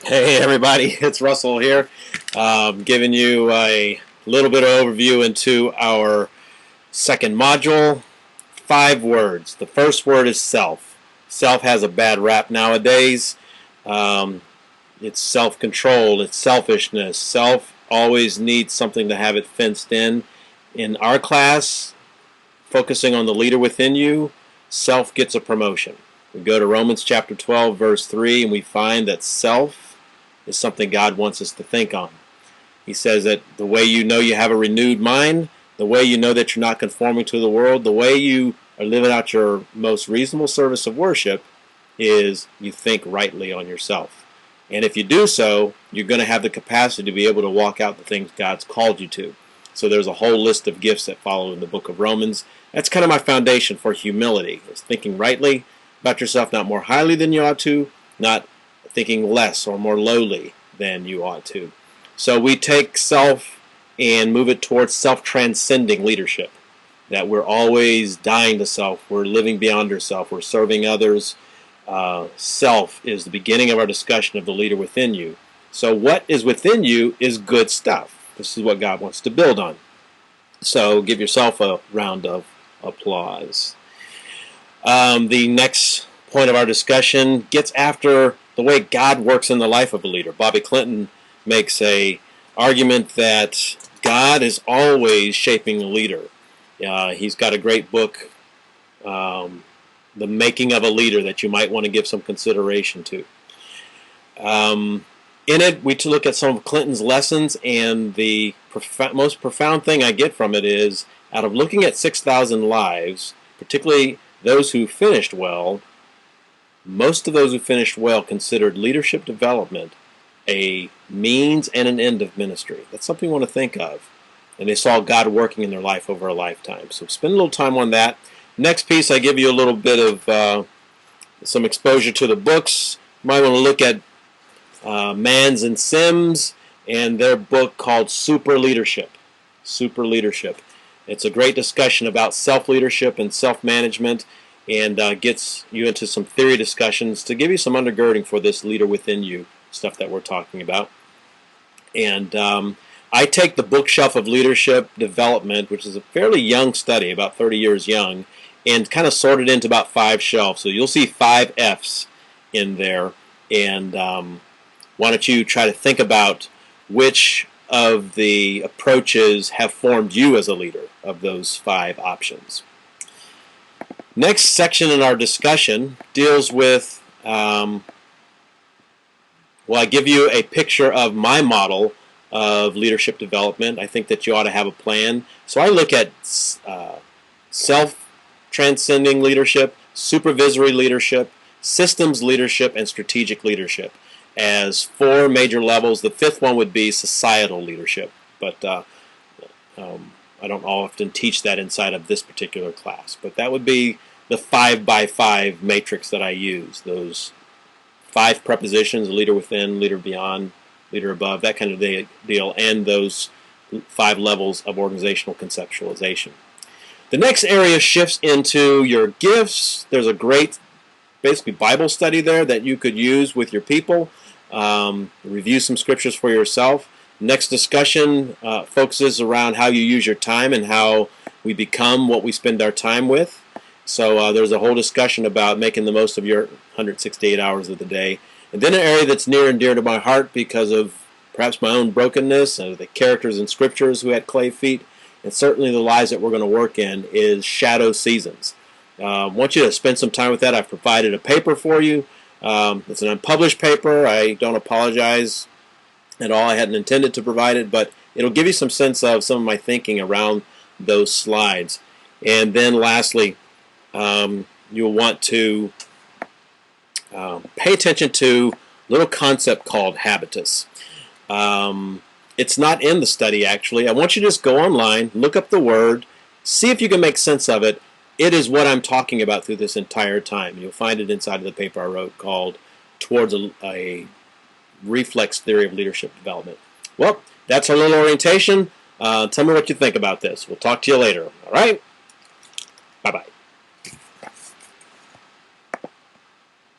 Hey everybody, it's Russell here, giving you a little bit of overview into our second module. 5 words. The first word is self. Self has a bad rap nowadays. Um, it's self-control, it's selfishness. Self always needs something to have it fenced in. In our class, focusing on the leader within you, self gets a promotion. We go to Romans chapter 12, verse 3, and we find that self is something God wants us to think on. He says that the way you know you have a renewed mind, the way you know that you're not conforming to the world, the way you are living out your most reasonable service of worship is you think rightly on yourself. And if you do so, you're going to have the capacity to be able to walk out the things God's called you to. So there's a whole list of gifts that follow in the book of Romans. That's kind of my foundation for humility, is thinking rightly about yourself, not more highly than you ought to, not thinking less or more lowly than you ought to. So we take self and move it towards self-transcending leadership, that we're always dying to self, we're living beyond ourselves, we're serving others. Self is the beginning of our discussion of the leader within you. So what is within you is good stuff. This is what God wants to build on. So give yourself a round of applause. The next point of our discussion gets after the way God works in the life of a leader. Bobby Clinton makes a argument that God is always shaping a leader. He's got a great book, The Making of a Leader, that you might want to give some consideration to. In it, we look at some of Clinton's lessons, and the most profound thing I get from it is, out of looking at 6,000 lives, particularly those who finished well, most of those who finished well considered leadership development a means and an end of ministry. That's something you want to think of. And they saw God working in their life over a lifetime. So spend a little time on that. Next piece, I give you a little bit of some exposure to the books. You might want to look at Manns and Sims and their book called Super Leadership. Super Leadership. It's a great discussion about self-leadership and self-management, and gets you into some theory discussions to give you some undergirding for this leader within you stuff that we're talking about. And I take the bookshelf of leadership development, which is a fairly young study, about 30 years young, and kind of sort it into about 5 shelves. So you'll see 5 F's in there, and why don't you try to think about which of the approaches have formed you as a leader of those 5 options. Next section in our discussion deals with, I give you a picture of my model of leadership development. I think that you ought to have a plan. So I look at self-transcending leadership, supervisory leadership, systems leadership, and strategic leadership as 4 major levels. The 5th one would be societal leadership, but I don't often teach that inside of this particular class, but that would be the 5x5 matrix that I use. Those 5 prepositions: leader within, leader beyond, leader above, that kind of deal, and those 5 levels of organizational conceptualization. The next area shifts into your gifts. There's a great, basically, Bible study there that you could use with your people. Review some scriptures for yourself. Next discussion focuses around how you use your time and how we become what we spend our time with. So there's a whole discussion about making the most of your 168 hours of the day. And then an area that's near and dear to my heart because of perhaps my own brokenness and the characters in scriptures who had clay feet, and certainly the lives that we're going to work in, is shadow seasons. I want you to spend some time with that. I've provided a paper for you. It's an unpublished paper. I don't apologize at all. I hadn't intended to provide it, but it'll give you some sense of some of my thinking around those slides. And then lastly, you'll want to pay attention to a little concept called habitus. It's not in the study, actually. I want you to just go online, look up the word, see if you can make sense of it. It is what I'm talking about through this entire time. You'll find it inside of the paper I wrote called Towards a Reflex Theory of Leadership Development. Well, that's our little orientation. Tell me what you think about this. We'll talk to you later. All right? Bye-bye.